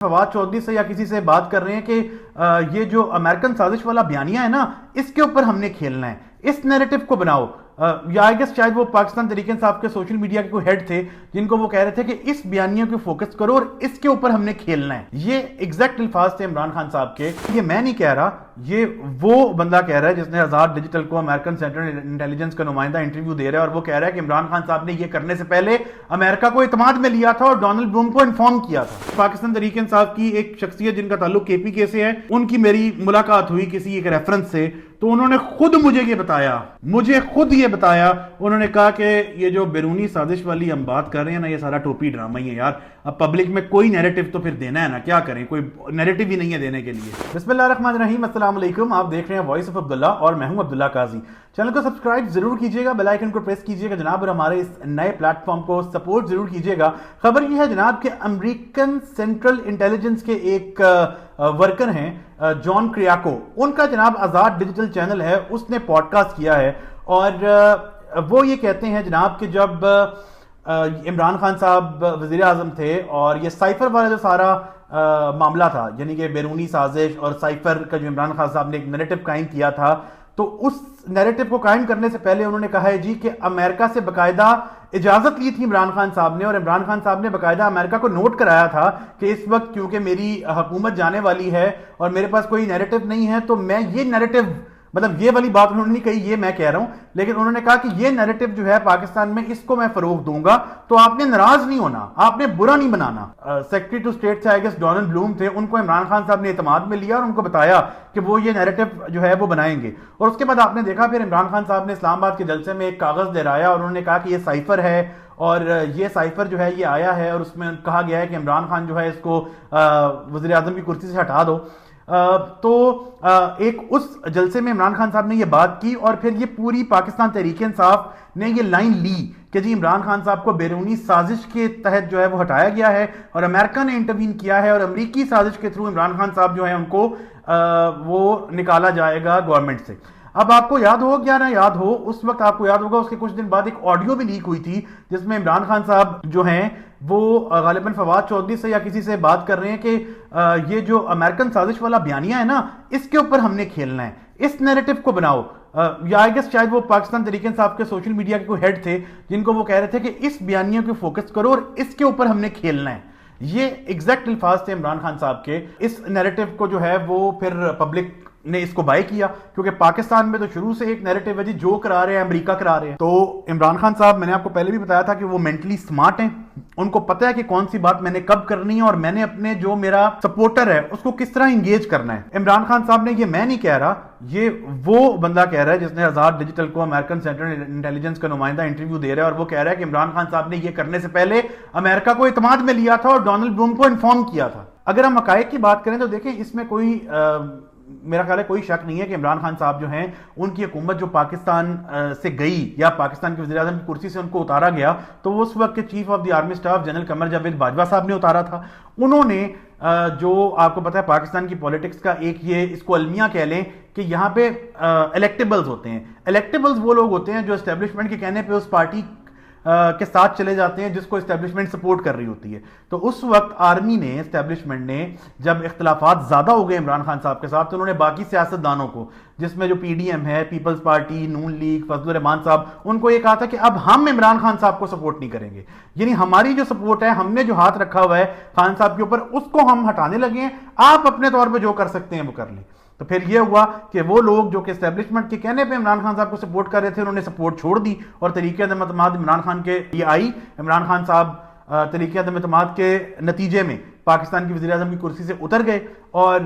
فواد چودھری سے یا کسی سے بات کر رہے ہیں کہ یہ جو امریکن سازش والا بیانیہ ہے نا، اس کے اوپر ہم نے کھیلنا ہے، اس نیریٹو کو بناؤ۔ یا آئی گیس شاید وہ پاکستان تحریک انصاف کے سوشل میڈیا کے کوئی ہیڈ تھے جن کو وہ کہہ رہے تھے کہ اس بیانیے کو فوکس کرو اور اس کے اوپر ہم نے کھیلنا ہے۔ یہ ایگزیکٹ الفاظ تھے عمران خان صاحب کے۔ یہ میں نہیں کہہ رہا، یہ وہ بندہ کہہ رہا ہے جس نے آزاد ڈیجیٹل کو امریکن سینٹرل انٹیلیجنس کا نمائندہ انٹرویو دے رہا ہے، اور وہ کہہ رہا ہے کہ عمران خان صاحب نے یہ کرنے سے پہلے امریکہ کو اعتماد میں لیا تھا اور ڈونلڈ بروم کو انفارم کیا تھا۔ پاکستان تحریک انصاف کی ایک شخصیت جن کا تعلق کے پی کے سے ہے، ان کی میری ملاقات ہوئی کسی ایک ریفرنس سے، تو انہوں نے خود مجھے یہ بتایا، انہوں نے کہا کہ یہ جو بیرونی سازش والی ہم بات کر رہے ہیں نا، یہ سارا ٹوپی ڈرامہ ہی ہے یار، اب پبلک میں کوئی نیریٹو تو پھر دینا ہے نا، کیا کریں، کوئی نیریٹو ہی نہیں ہے دینے کے لیے۔ بسم اللہ الرحمن الرحیم، السلام علیکم، آپ دیکھ رہے ہیں وائس آف عبداللہ اور میں ہوں عبداللہ قاضی۔ چینل کو سبسکرائب ضرور کیجئے گا، بیل آئیکن کو پریس کیجئے گا جناب، اور ہمارے اس نئے پلیٹ فارم کو سپورٹ ضرور کیجئے گا۔ خبر یہ ہے جناب کہ امریکن سینٹرل انٹیلیجنس کے ایک ورکر ہیں جان کریاکو، ان کا جناب آزاد ڈیجیٹل چینل ہے، اس نے پوڈ کاسٹ کیا ہے، اور وہ یہ کہتے ہیں جناب کہ جب عمران خان صاحب وزیر اعظم تھے اور یہ سائفر والا جو سارا معاملہ تھا، یعنی کہ بیرونی سازش اور سائفر کا جو عمران خان صاحب نے ایک نیریٹو قائم کیا تھا، تو اس نیریٹو کو قائم کرنے سے پہلے انہوں نے کہا ہے جی کہ امریکہ سے باقاعدہ اجازت لی تھی عمران خان صاحب نے، اور عمران خان صاحب نے باقاعدہ امریکہ کو نوٹ کرایا تھا کہ اس وقت کیونکہ میری حکومت جانے والی ہے اور میرے پاس کوئی نیریٹو نہیں ہے، تو میں یہ نیریٹو، مطلب یہ والی بات انہوں نے نہیں کہی، یہ میں کہہ رہا ہوں، لیکن انہوں نے کہا کہ یہ نیریٹو جو ہے پاکستان میں، اس کو میں فروغ دوں گا، تو آپ نے ناراض نہیں ہونا، آپ نے برا نہیں بنانا۔ سیکرٹری ٹو اسٹیٹ سے آئی گیس ڈونلڈ بلوم تھے، ان کو عمران خان صاحب نے اعتماد میں لیا اور ان کو بتایا کہ وہ یہ نیریٹو جو ہے وہ بنائیں گے، اور اس کے بعد آپ نے دیکھا پھر عمران خان صاحب نے اسلام آباد کے جلسے میں ایک کاغذ لہرایا اور انہوں نے کہا کہ یہ سائفر ہے، اور یہ سائفر جو ہے یہ آیا ہے، اور اس میں کہا گیا ہے کہ عمران خان جو ہے اس کو وزیر اعظم کی کرسی سے ہٹا دو۔ تو ایک اس جلسے میں عمران خان صاحب نے یہ بات کی، اور پھر یہ پوری پاکستان تحریک انصاف نے یہ لائن لی کہ جی عمران خان صاحب کو بیرونی سازش کے تحت جو ہے وہ ہٹایا گیا ہے، اور امریکہ نے انٹروین کیا ہے، اور امریکی سازش کے تھرو عمران خان صاحب جو ہے ان کو وہ نکالا جائے گا گورنمنٹ سے۔ اب آپ کو یاد ہو یا نہ یاد ہو، اس وقت آپ کو یاد ہوگا اس کے کچھ دن بعد ایک آڈیو بھی لیک ہوئی تھی جس میں عمران خان صاحب جو ہیں وہ غالباً فواد چودھری سے یا کسی سے بات کر رہے ہیں کہ یہ جو امریکن سازش والا بیانیہ ہے نا، اس کے اوپر ہم نے کھیلنا ہے، اس نیریٹو کو بناؤ۔ یا آئی گیس شاید وہ پاکستان تحریک انصاف کے سوشل میڈیا کے کوئی ہیڈ تھے جن کو وہ کہہ رہے تھے کہ اس بیانیے کو فوکس کرو اور اس کے اوپر ہم نے کھیلنا ہے۔ یہ ایگزیکٹ الفاظ تھے عمران خان صاحب کے۔ اس نیریٹو کو جو ہے وہ پھر پبلک نے اس کو بائی کیا، کیونکہ پاکستان میں تو شروع سے ایک نیریٹو ہے جی جو کرا رہے ہیں امریکہ کرا رہے ہیں۔ تو عمران خان صاحب، میں نے آپ کو پہلے بھی بتایا تھا کہ وہ مینٹلی سمارٹ ہیں، ان کو پتہ ہے کہ کون سی بات میں نے کب کرنی ہے، اور میں نے اپنے جو میرا سپورٹر ہے اس کو کس طرح انگیج کرنا ہے۔ عمران خان صاحب نے، یہ میں نہیں کہہ رہا، یہ وہ بندہ کہہ رہا ہے جس نے آزاد ڈیجیٹل کو امریکن سینٹرل انٹیلیجنس کا نمائندہ انٹرویو دے رہا ہے، اور وہ کہہ رہا ہے کہ عمران خان صاحب نے یہ کرنے سے پہلے امریکہ کو اعتماد میں لیا تھا اور ڈونلڈ بروم کو انفارم کیا تھا۔ اگر ہم حقائق کی بات کریں تو دیکھیں، اس میں کوئی میرا خیال ہے کوئی شک نہیں ہے کہ عمران خان صاحب جو ہیں، ان کی حکومت جو پاکستان سے گئی یا پاکستان کے وزیر اعظم کی کرسی سے ان کو اتارا گیا، تو وہ اس وقت کے chief of the army staff general Qamar Javed Bajwa صاحب نے اتارا تھا۔ انہوں نے جو آپ کو پتا ہے پاکستان کی پولیٹکس کا ایک یہ اس کو المیہ کہہ لیں کہ یہاں پہ الیکٹیبلز ہوتے ہیں۔ الیکٹیبلز وہ لوگ ہوتے ہیں جو اسٹیبلشمنٹ کے کہنے پہ اس پارٹی کے ساتھ چلے جاتے ہیں جس کو اسٹیبلشمنٹ سپورٹ کر رہی ہوتی ہے۔ تو اس وقت آرمی نے، اسٹیبلشمنٹ نے، جب اختلافات زیادہ ہو گئے عمران خان صاحب کے ساتھ، تو انہوں نے باقی سیاستدانوں کو، جس میں جو پی ڈی ایم ہے، پیپلز پارٹی، نون لیگ، فضل الرحمان صاحب، ان کو یہ کہا تھا کہ اب ہم عمران خان صاحب کو سپورٹ نہیں کریں گے، یعنی ہماری جو سپورٹ ہے، ہم نے جو ہاتھ رکھا ہوا ہے خان صاحب کے اوپر، اس کو ہم ہٹانے لگے ہیں، آپ اپنے طور پہ جو کر سکتے ہیں وہ کر لیں۔ تو پھر یہ ہوا کہ وہ لوگ جو کہ اسٹیبلشمنٹ کے کہنے پہ عمران خان صاحب کو سپورٹ کر رہے تھے، انہوں نے سپورٹ چھوڑ دی، اور تحریک عدم اعتماد عمران خان کے یہ آئی۔ عمران خان صاحب تحریک عدم اعتماد کے نتیجے میں پاکستان کی وزیر اعظم کی کرسی سے اتر گئے، اور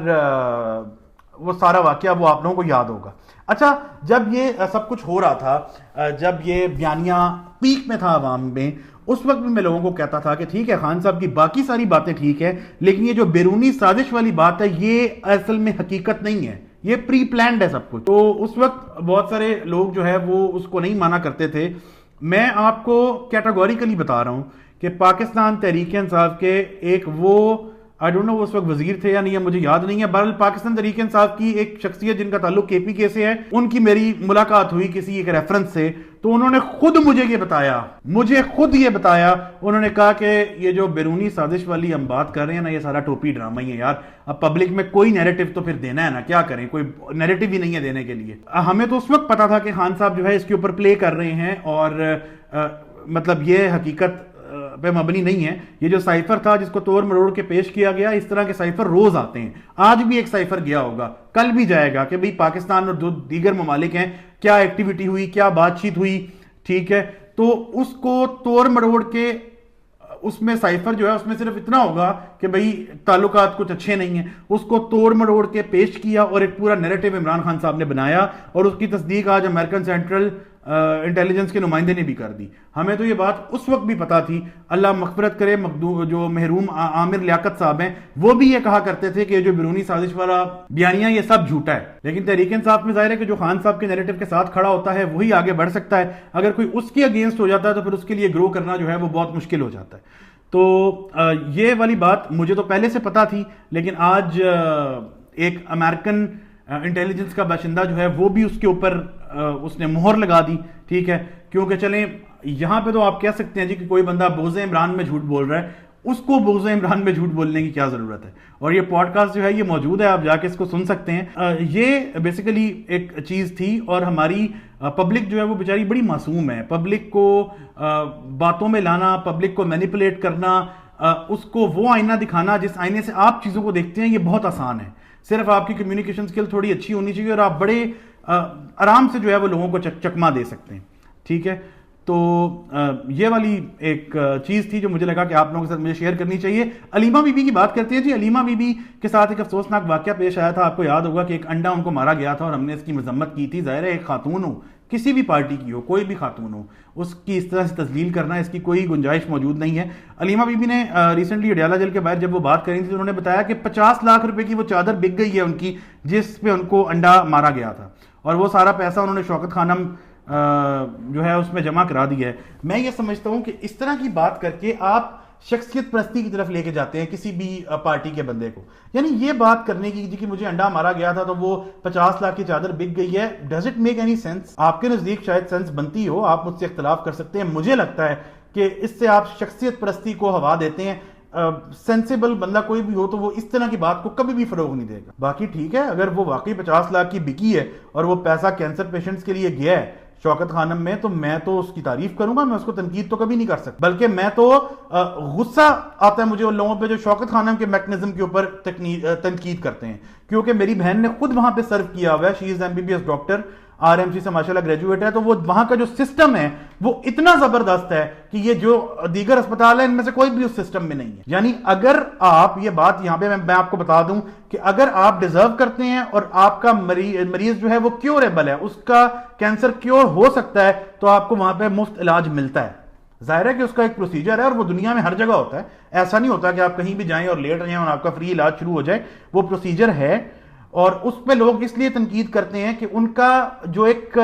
وہ سارا واقعہ وہ آپ لوگوں کو یاد ہوگا۔ اچھا، جب یہ سب کچھ ہو رہا تھا، جب یہ بیانیہ پیک میں تھا عوام میں، اس وقت بھی میں لوگوں کو کہتا تھا کہ ٹھیک ہے خان صاحب کی باقی ساری باتیں ٹھیک ہے، لیکن یہ جو بیرونی سازش والی بات ہے یہ اصل میں حقیقت نہیں ہے، یہ پری پلانڈ ہے سب کچھ۔ تو اس وقت بہت سارے لوگ جو ہے وہ اس کو نہیں مانا کرتے تھے۔ میں آپ کو کیٹاگوریکلی بتا رہا ہوں کہ پاکستان تحریک انصاف کے ایک وہ آئی ڈونٹ نو وہ اس وقت وزیر تھے یا نہیں ہے، مجھے یاد نہیں ہے. بہرحال پاکستان تحریک انصاف کی ایک شخصیت جن کا تعلق کے پی کے سے ہے، ان کی میری ملاقات ہوئی کسی ایک ریفرنس سے، تو انہوں نے خود مجھے یہ بتایا، انہوں نے کہا کہ یہ جو بیرونی سازش والی ہم بات کر رہے ہیں نا، یہ سارا ٹوپی ڈرامہ ہی ہے یار. اب پبلک میں کوئی نیریٹو تو پھر دینا ہے نا، کیا کریں، کوئی نیریٹو ہی نہیں ہے دینے کے لیے. ہمیں تو اس وقت پتا تھا کہ خان صاحب جو ہے اس کے اوپر پلے کر رہے ہیں، اور مطلب یہ حقیقت پہ مبنی نہیں ہے. یہ جو سائفر تھا جس کو توڑ مروڑ کے پیش کیا گیا، اس طرح کے سائفر روز آتے ہیں. آج بھی ایک سائفر گیا ہوگا، کل بھی جائے گا کہ بھئی پاکستان اور جو دیگر ممالک ہیں کیا ایکٹیویٹی ہوئی، کیا بات چیت ہوئی، ٹھیک ہے. تو اس کو توڑ مروڑ کے اس میں سائفر جو ہے اس میں صرف اتنا ہوگا کہ بھئی تعلقات کچھ اچھے نہیں ہیں، اس کو توڑ مروڑ کے پیش کیا اور ایک پورا نیریٹو عمران خان صاحب نے بنایا، اور اس کی تصدیق آج امریکن سینٹرل انٹیلیجنس کے نمائندے نے بھی کر دی. ہمیں تو یہ بات اس وقت بھی پتا تھی. اللہ مغفرت کرے جو محروم عامر لیاقت صاحب ہیں، وہ بھی یہ کہا کرتے تھے کہ جو بیرونی سازش والا بیانیہ یہ سب جھوٹا ہے. لیکن تحریک انصاف میں ظاہر ہے کہ جو خان صاحب کے نیریٹو کے ساتھ کھڑا ہوتا ہے وہی آگے بڑھ سکتا ہے. اگر کوئی اس کے اگینسٹ ہو جاتا ہے تو پھر اس کے لیے گرو کرنا جو ہے وہ بہت مشکل ہو جاتا ہے. تو یہ والی بات مجھے تو پہلے سے پتا تھی، لیکن آج ایک امریکن انٹیلیجنس کا باشندہ جو ہے وہ بھی اس کے اوپر اس نے مہر لگا دی. ٹھیک ہے، کیونکہ چلیں یہاں پہ تو آپ کہہ سکتے ہیں جی کہ کوئی بندہ بوز عمران میں جھوٹ بول رہا ہے، اس کو بوز عمران میں جھوٹ بولنے کی کیا ضرورت ہے. اور یہ پوڈ کاسٹ جو ہے یہ موجود ہے، آپ جا کے اس کو سن سکتے ہیں. یہ بیسیکلی ایک چیز تھی، اور ہماری پبلک جو ہے وہ بیچاری بڑی معصوم ہے. پبلک کو باتوں میں لانا، پبلک کو مینیپولیٹ کرنا، اس کو وہ آئینہ دکھانا جس آئینے سے آپ چیزوں کو دیکھتے ہیں، یہ بہت آسان ہے. صرف آپ کی کمیونیکیشن سکل تھوڑی اچھی ہونی چاہیے، اور آپ بڑے آرام سے جو ہے وہ لوگوں کو چکما دے سکتے ہیں. ٹھیک ہے، تو یہ والی ایک چیز تھی جو مجھے لگا کہ آپ لوگوں کے ساتھ مجھے شیئر کرنی چاہیے. علیمہ بی بی کی بات کرتے ہیں جی. علیمہ بی بی کے ساتھ ایک افسوسناک واقعہ پیش آیا تھا. آپ کو یاد ہوگا کہ ایک انڈا ان کو مارا گیا تھا اور ہم نے اس کی مذمت کی تھی. ظاہر ہے ایک خاتون ہو، کسی بھی پارٹی کی ہو، کوئی بھی خاتون ہو، اس کی اس طرح سے تذلیل کرنا، اس کی کوئی گنجائش موجود نہیں ہے. علیمہ بی بی نے ریسنٹلی اڈیالہ جیل کے باہر جب وہ بات کری تھی تو انہوں نے بتایا کہ 50 لاکھ روپے کی وہ چادر بک گئی ہے ان کی، جس پہ ان کو انڈا مارا گیا تھا، اور وہ سارا پیسہ انہوں نے شوکت خانم جو ہے اس میں جمع کرا دیا ہے. میں یہ سمجھتا ہوں کہ اس طرح کی بات کر کے آپ شخصیت پرستی کی طرف لے کے جاتے ہیں کسی بھی پارٹی کے بندے کو. یعنی یہ بات کرنے کی جی کہ مجھے انڈا مارا گیا تھا تو وہ 50 لاکھ کی چادر بک گئی ہے، does it make any sense? آپ کے نزدیک شاید سینس بنتی ہو، آپ مجھ سے اختلاف کر سکتے ہیں. مجھے لگتا ہے کہ اس سے آپ شخصیت پرستی کو ہوا دیتے ہیں. سینسیبل بندہ کوئی بھی ہو تو وہ اس طرح کی بات کو کبھی بھی فروغ نہیں دے گا. باقی ٹھیک ہے، اگر وہ واقعی 50 لاکھ کی بکی ہے اور وہ پیسہ کینسر پیشنٹس کے لیے گیا ہے شوکت خانم میں، تو میں تو اس کی تعریف کروں گا، میں اس کو تنقید تو کبھی نہیں کر سکتا. بلکہ میں تو غصہ آتا ہے مجھے ان لوگوں پہ جو شوکت خانم کے میکنزم کے اوپر تنقید کرتے ہیں، کیونکہ میری بہن نے خود وہاں پہ سرو کیا ہوا ہے. شی از MBBS ڈاکٹر، RMC سے ماشاءاللہ گریجویٹ ہے. تو وہ وہاں کا جو سسٹم ہے وہ اتنا زبردست ہے کہ یہ جو دیگر اسپتال ہیں ان میں سے کوئی بھی اس سسٹم میں نہیں ہے. یعنی اگر آپ یہ بات یہاں پہ میں آپ کو بتا دوں کہ اگر آپ ڈیزرو کرتے ہیں اور آپ کا مریض جو ہے وہ کیوریبل ہے، اس کا کینسر کیور ہو سکتا ہے، تو آپ کو وہاں پہ مفت علاج ملتا ہے. ظاہر ہے کہ اس کا ایک پروسیجر ہے اور وہ دنیا میں ہر جگہ ہوتا ہے. ایسا نہیں ہوتا کہ آپ کہیں بھی جائیں اور لیٹ رہیں اور آپ کا فری علاج شروع ہو جائے. وہ پروسیجر ہے، اور اس پہ لوگ اس لیے تنقید کرتے ہیں کہ ان کا جو ایک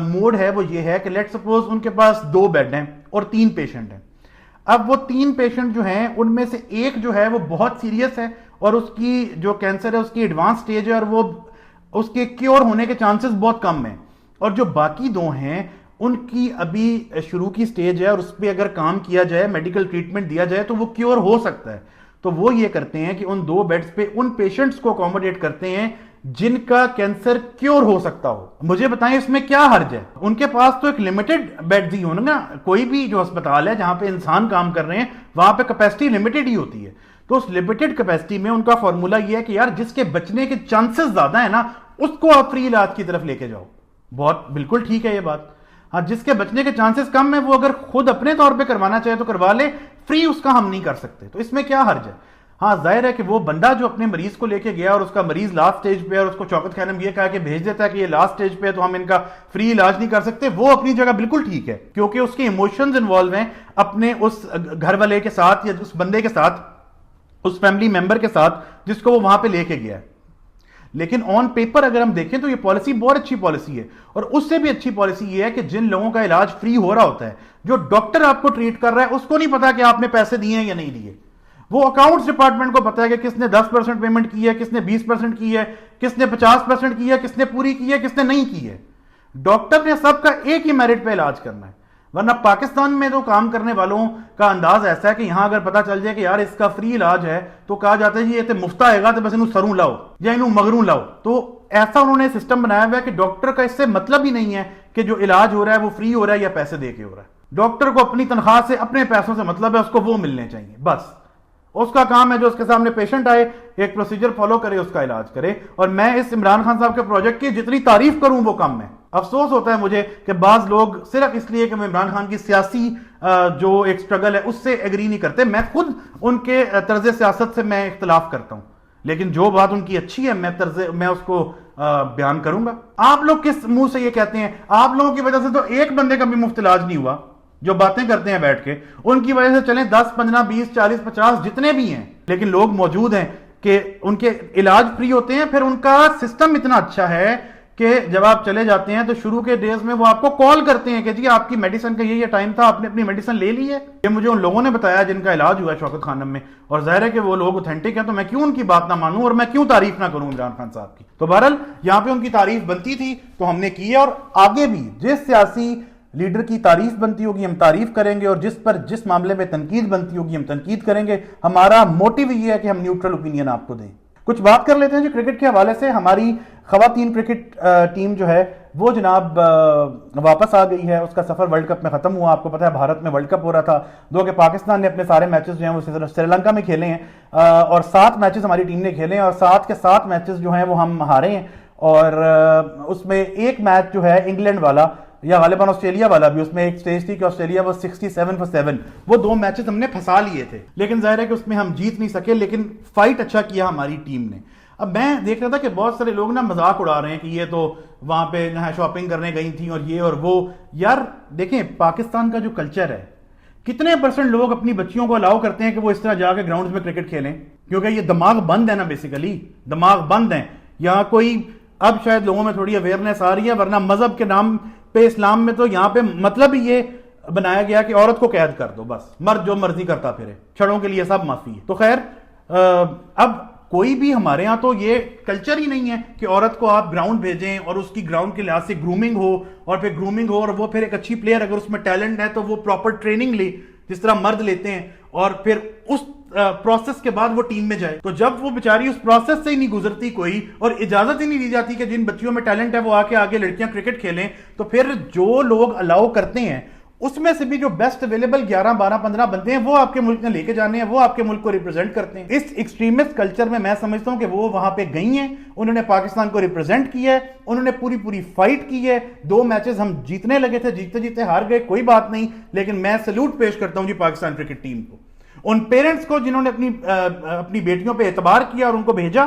موڈ ہے وہ یہ ہے کہ لیٹ سپوز ان کے پاس 2 بیڈ ہیں اور 3 پیشنٹ ہیں. اب وہ 3 پیشنٹ جو ہیں ان میں سے ایک جو ہے وہ بہت سیریس ہے اور اس کی جو کینسر ہے اس کی ایڈوانس سٹیج ہے اور وہ اس کے کیور ہونے کے چانسز بہت کم ہیں، اور جو باقی 2 ہیں ان کی ابھی شروع کی سٹیج ہے اور اس پہ اگر کام کیا جائے، میڈیکل ٹریٹمنٹ دیا جائے تو وہ کیور ہو سکتا ہے. تو وہ یہ کرتے ہیں کہ ان 2 بیڈز پہ ان پیشنٹس کو اکوموڈیٹ کرتے ہیں جن کا کینسر کیور ہو سکتا ہو. مجھے بتائیں اس میں کیا حرج ہے؟ ان کے پاس تو ایک لمیٹڈ بیڈز ہی ہونا نا. کوئی بھی جو اسپتال ہے جہاں پہ انسان کام کر رہے ہیں وہاں پہ کیپیسٹی لمیٹڈ ہی ہوتی ہے. تو اس لمیٹڈ کیپیسٹی میں ان کا فارمولا یہ ہے کہ یار جس کے بچنے کے چانسز زیادہ ہیں نا اس کو آپ فری علاج کی طرف لے کے جاؤ. بہت بالکل ٹھیک ہے یہ بات. ہاں، جس کے بچنے کے چانسز کم ہیں وہ اگر خود اپنے طور پہ کروانا چاہے تو کروا لے، فری اس کا ہم نہیں کر سکتے. تو اس میں کیا حرج ہے؟ ہاں ظاہر ہے کہ وہ بندہ جو اپنے مریض کو لے کے گیا اور اس کا مریض لاسٹ سٹیج پہ ہے اور اس کو شوکت خانم یہ کہا کہ بھیج دیتا ہے کہ یہ لاسٹ سٹیج پہ ہے تو ہم ان کا فری علاج نہیں کر سکتے، وہ اپنی جگہ بالکل ٹھیک ہے، کیونکہ اس کے ایموشنز انوالو ہیں اپنے اس گھر والے کے ساتھ یا اس بندے کے ساتھ، اس فیملی ممبر کے ساتھ جس کو وہ وہاں پہ لے کے گیا ہے. لیکن آن پیپر اگر ہم دیکھیں تو یہ پالیسی بہت اچھی پالیسی ہے، اور اس سے بھی اچھی پالیسی یہ ہے کہ جن لوگوں کا علاج فری ہو رہا ہوتا ہے، جو ڈاکٹر آپ کو ٹریٹ کر رہا ہے اس کو نہیں پتا کہ آپ نے پیسے دیے ہیں یا نہیں دیے. وہ اکاؤنٹس ڈپارٹمنٹ کو پتا ہے کہ کس نے 10% پیمنٹ کی ہے, کس نے 20% کی ہے, کس نے 50% کی ہے, کس نے پوری کی ہے, کس نے نہیں کی ہے. ڈاکٹر نے سب کا ایک ہی میرٹ پہ علاج کرنا ہے. ورنہ پاکستان میں تو کام کرنے والوں کا انداز ایسا ہے کہ یہاں اگر پتا چل جائے کہ یار اس کا فری علاج ہے تو کہا جاتا ہے جی یہ تے مفت آئے گا تو بس انہوں سروں لاؤ یا انہوں مگروں لاؤ. تو ایسا انہوں نے سسٹم بنایا ہوا ہے کہ ڈاکٹر کا اس سے مطلب ہی نہیں ہے کہ جو علاج ہو رہا ہے وہ فری ہو رہا ہے یا پیسے دے کے ہو رہا ہے. ڈاکٹر کو اپنی تنخواہ سے اپنے پیسوں سے مطلب ہے, اس کو وہ ملنے چاہیے بس. اس کا کام ہے جو اس کے سامنے پیشنٹ آئے ایک پروسیجر فالو کرے, اس کا علاج کرے. اور میں اس عمران خان صاحب کے پروجیکٹ کی جتنی تعریف کروں وہ کم ہے. افسوس ہوتا ہے مجھے کہ بعض لوگ صرف اس لیے کہ میں عمران خان کی سیاسی جو ایک سٹرگل ہے اس سے ایگری نہیں کرتے. میں خود ان کے طرز سیاست سے میں اختلاف کرتا ہوں, لیکن جو بات ان کی اچھی ہے میں اس کو بیان کروں گا. آپ لوگ کس منہ سے یہ کہتے ہیں؟ آپ لوگوں کی وجہ سے تو ایک بندے کا بھی مفت علاج نہیں ہوا. جو باتیں کرتے ہیں بیٹھ کے ان کی وجہ سے چلیں 10 15 20 40 50 جتنے بھی ہیں, لیکن لوگ موجود ہیں کہ ان کے علاج فری ہوتے ہیں. پھر ان کا سسٹم اتنا اچھا ہے کہ جب آپ چلے جاتے ہیں تو شروع کے ڈیز میں وہ آپ کو کال کرتے ہیں کہ جی آپ کی میڈیسن کا یہ ٹائم تھا, آپ نے اپنی میڈیسن لے لی ہے. یہ مجھے ان لوگوں نے بتایا جن کا علاج ہوا ہے شوکت خانم میں, اور ظاہر ہے کہ وہ لوگ اوتھینٹک ہیں تو میں کیوں ان کی بات نہ مانوں اور میں کیوں تعریف نہ کروں عمران خان صاحب کی. تو بہرحال یہاں پہ ان کی تعریف بنتی تھی تو ہم نے کی ہے, اور آگے بھی جس سیاسی لیڈر کی تعریف بنتی ہوگی ہم تعریف کریں گے, اور جس معاملے میں تنقید بنتی ہوگی ہم تنقید کریں گے. ہمارا موٹیو یہ ہے کہ ہم نیوٹرل اوپینین آپ کو دیں. کچھ بات کر لیتے ہیں جی کرکٹ کے حوالے سے. ہماری خواتین کرکٹ ٹیم جو ہے وہ جناب واپس آ گئی ہے. اس کا سفر ورلڈ کپ میں ختم ہوا. آپ کو پتا ہے بھارت میں ورلڈ کپ ہو رہا تھا, دو کہ پاکستان نے اپنے سارے میچز جو ہیں وہ سری لنکا میں کھیلے ہیں, اور 7 میچز ہماری ٹیم نے کھیلے ہیں, اور 7 کے 7 میچز جو ہیں وہ ہم ہارے ہیں. اور اس میں ایک میچ جو ہے انگلینڈ والا یا غالباً آسٹریلیا والا بھی, اس میں ایک سٹیج تھی کہ آسٹریلیا وہ 67 for 7, وہ 2 میچز ہم نے پھنسا لیے تھے. لیکن ظاہر ہے کہ اس میں ہم جیت نہیں سکے, لیکن فائٹ اچھا کیا ہماری ٹیم نے. اب میں دیکھ رہا تھا کہ بہت سارے لوگ نا مذاق اڑا رہے ہیں کہ یہ تو وہاں پہ شاپنگ کرنے گئی تھیں اور یہ اور وہ. یار دیکھیں پاکستان کا جو کلچر ہے, کتنے % لوگ اپنی بچیوں کو الاؤ کرتے ہیں کہ وہ اس طرح جا کے گراؤنڈز میں کرکٹ کھیلیں؟ کیونکہ یہ دماغ بند ہے نا, بیسیکلی دماغ بند ہیں. یہاں کوئی اب شاید لوگوں میں تھوڑی اویئرنیس آ رہی ہے, ورنہ مذہب کے نام پہ اسلام میں تو یہاں پہ مطلب ہی یہ بنایا گیا کہ عورت کو قید کر دو, بس مرد جو مرضی کرتا پھرے, چھڑوں کے لیے سب معافی ہے. تو خیر اب کوئی بھی ہمارے ہاں تو یہ کلچر ہی نہیں ہے کہ عورت کو آپ گراؤنڈ بھیجیں اور اس کی گراؤنڈ کے لحاظ سے گرومنگ ہو, اور پھر گرومنگ ہو اور وہ پھر ایک اچھی پلیئر اگر اس میں ٹیلنٹ ہے تو وہ پراپر ٹریننگ لے جس طرح مرد لیتے ہیں, اور پھر اس پروسیس کے بعد وہ ٹیم میں جائے. تو جب وہ بیچاری اس پروسیس سے ہی نہیں گزرتی کوئی, اور اجازت ہی نہیں دی جاتی کہ جن بچیوں میں ٹیلنٹ ہے وہ آ کے آگے لڑکیاں کرکٹ کھیلیں, تو پھر جو لوگ الاؤ کرتے ہیں اس میں سے بھی جو بیسٹ اویلیبل 11 12 15 بندے ہیں وہ آپ کے ملک نے لے کے جانے ہیں, وہ آپ کے ملک کو ریپرزینٹ کرتے ہیں. اس ایکسٹریمسٹ کلچر میں سمجھتا ہوں کہ وہ وہاں پہ گئی ہیں, انہوں نے پاکستان کو ریپرزینٹ کیا ہے, انہوں نے پوری فائٹ کی ہے. 2 میچز ہم جیتنے لگے تھے, جیتے ہار گئے, کوئی بات نہیں, لیکن میں سلوٹ پیش کرتا ہوں جی پاکستان کرکٹ ٹیم کو, ان پیرنٹس کو جنہوں نے اپنی بیٹیوں پہ اعتبار کیا اور ان کو بھیجا,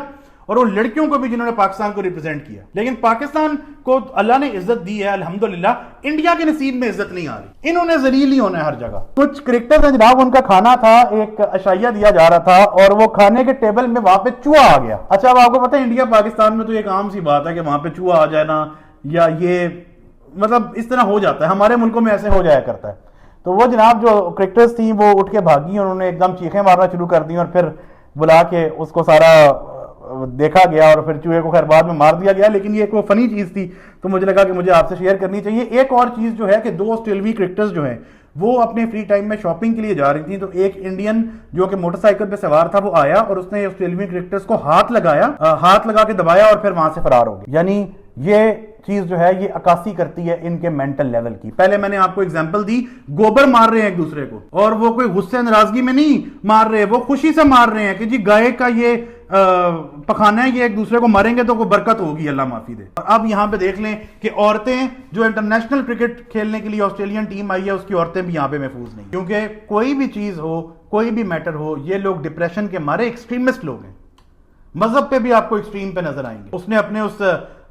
اور ان لڑکیوں کو بھی جنہوں نے پاکستان کو ریپرزینٹ کیا. لیکن پاکستان کو اللہ نے عزت دی ہے الحمدللہ, انڈیا کے نصیب میں عزت نہیں آ رہی. انہوں نے ذلیل ہی ہونا ہے ہر جگہ. کچھ کرکٹر ہیں جناب, ان کا کھانا تھا, ایک عشائیہ دیا جا رہا تھا, اور وہ کھانے کے ٹیبل میں وہاں پہ چوہا آ گیا. اچھا اب آپ کو پتہ ہے انڈیا پاکستان میں تو ایک عام سی بات ہے کہ وہاں پہ چوہا آ جائے نا, یا یہ مطلب اس طرح ہو جاتا ہے, ہمارے ملکوں میں ایسے ہو جایا کرتا ہے. تو وہ جناب جو کرکٹرز تھیں وہ اٹھ کے بھاگی, انہوں نے ایک دم چیخیں مارنا شروع کر دی, اور پھر بلا کے اس کو سارا دیکھا گیا, اور پھر چوہے کو خیر بعد میں مار دیا گیا. لیکن یہ ایک وہ فنی چیز تھی تو مجھے لگا کہ مجھے آپ سے شیئر کرنی چاہیے. ایک اور چیز جو ہے کہ 2 آسٹریلوی کرکٹرز جو ہیں وہ اپنے فری ٹائم میں شاپنگ کے لیے جا رہی تھیں, تو ایک انڈین جو کہ موٹر سائیکل پہ سوار تھا وہ آیا اور اس نے آسٹریلوی کرکٹرز کو ہاتھ لگا کے دبایا اور پھر وہاں سے فرار ہو گیا. یعنی یہ چیز جو ہے یہ عکاسی کرتی ہے ان کے مینٹل لیول کی. پہلے میں نے آپ کو اگزامپل دی, گوبر مار رہے ہیں ایک دوسرے کو, اور وہ کوئی غصے ناراضگی میں نہیں مار رہے, وہ خوشی سے مار رہے ہیں کہ جی گائے کا یہ پخانا ہے, یہ ایک دوسرے کو ماریں گے تو کوئی برکت ہوگی, اللہ معافی دے. اور اب یہاں پہ دیکھ لیں کہ عورتیں جو انٹرنیشنل کرکٹ کھیلنے کے لیے آسٹریلین ٹیم آئی ہے اس کی عورتیں بھی یہاں پہ محفوظ نہیں, کیونکہ کوئی بھی چیز ہو, کوئی بھی میٹر ہو, یہ لوگ ڈپریشن کے مارے ایکسٹریمسٹ لوگ ہیں. مذہب پہ بھی آپ کو ایکسٹریم پہ نظر آئیں گے. اس نے اپنے اس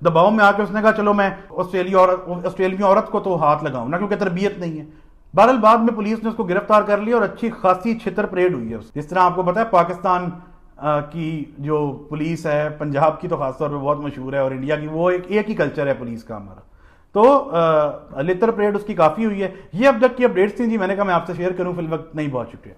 دباؤ میں آ کے اس نے کہا چلو میں آسٹریلوی عورت کو تو ہاتھ لگاؤں نا, کیونکہ تربیت نہیں ہے. بہرحال بعد میں پولیس نے اس کو گرفتار کر لیا اور اچھی خاصی چھتر پریڈ ہوئی ہے. جس طرح آپ کو پتا ہے پاکستان کی جو پولیس ہے, پنجاب کی تو خاص طور پہ بہت مشہور ہے, اور انڈیا کی وہ ایک ہی کلچر ہے پولیس کا ہمارا, تو لتر پریڈ اس کی کافی ہوئی ہے. یہ اب تک کی اپڈیٹس تھیں جی, میں نے کہا میں آپ سے شیئر کروں, فی الوقت نہیں. بہت شکریہ.